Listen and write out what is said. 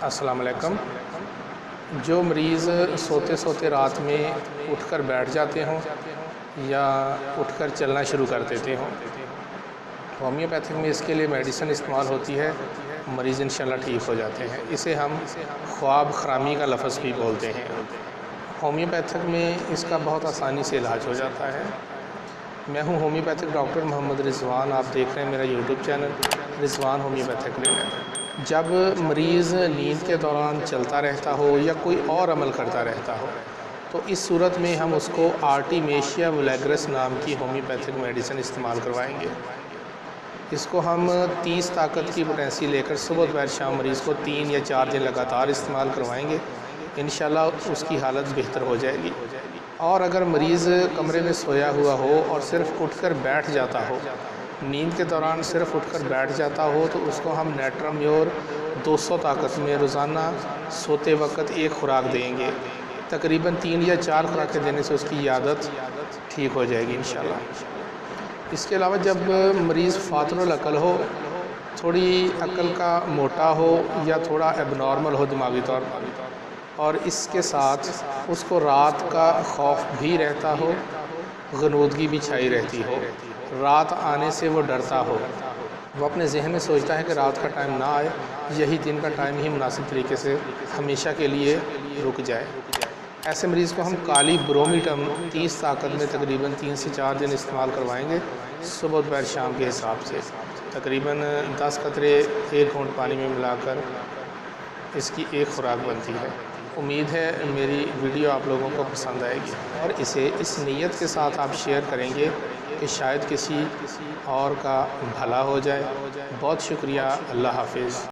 السلام علیکم۔ جو مریض سوتے سوتے رات میں اٹھ کر بیٹھ جاتے ہوں یا اٹھ کر چلنا شروع کر دیتے ہوں، ہومیوپیتھک میں اس کے لیے میڈیسن استعمال ہوتی ہے، مریض انشاءاللہ ٹھیک ہو جاتے ہیں۔ اسے ہم خواب خرامی کا لفظ بھی بولتے ہیں۔ ہومیوپیتھک میں اس کا بہت آسانی سے علاج ہو جاتا ہے۔ میں ہوں ہومیوپیتھک ڈاکٹر محمد رضوان، آپ دیکھ رہے ہیں میرا یوٹیوب چینل رضوان ہومیوپیتھک کلینک۔ جب مریض نیند کے دوران چلتا رہتا ہو یا کوئی اور عمل کرتا رہتا ہو تو اس صورت میں ہم اس کو آرٹیمیشیا ولیگرس نام کی ہومیوپیتھک میڈیسن استعمال کروائیں گے۔ اس کو ہم 30 طاقت کی پوٹینسی لے کر صبح دوپہر شام مریض کو 3 یا 4 دن لگاتار استعمال کروائیں گے، انشاءاللہ اس کی حالت بہتر ہو جائے گی۔ اور اگر مریض کمرے میں سویا ہوا ہو اور صرف اٹھ کر بیٹھ جاتا ہو، نیند کے دوران صرف اٹھ کر بیٹھ جاتا ہو، تو اس کو ہم نیٹرمیور 200 طاقت میں روزانہ سوتے وقت ایک خوراک دیں گے۔ تقریباً 3 یا 4 خوراکیں دینے سے اس کی عادت ٹھیک ہو جائے گی انشاءاللہ۔ اس کے علاوہ جب مریض فاطر العقل ہو، تھوڑی عقل کا موٹا ہو یا تھوڑا ایب نارمل ہو دماغی طور پر، اور اس کے ساتھ اس کو رات کا خوف بھی رہتا ہو، غنودگی بھی چھائی رہتی ہو، رات آنے سے وہ ڈرتا ہو، وہ اپنے ذہن میں سوچتا ہے کہ رات کا ٹائم نہ آئے، یہی دن کا ٹائم ہی مناسب طریقے سے ہمیشہ کے لیے رک جائے، ایسے مریض کو ہم کالی برومیٹم 30 طاقت میں تقریباً 3 سے 4 دن استعمال کروائیں گے، صبح دوپہر شام کے حساب سے تقریباً 10 قطرے 1 گھونٹ پانی میں ملا کر اس کی ایک خوراک بنتی ہے۔ امید ہے میری ویڈیو آپ لوگوں کو پسند آئے گی اور اسے اس نیت کے ساتھ آپ شیئر کریں گے کہ شاید کسی اور کا بھلا ہو جائے۔ بہت شکریہ، اللہ حافظ۔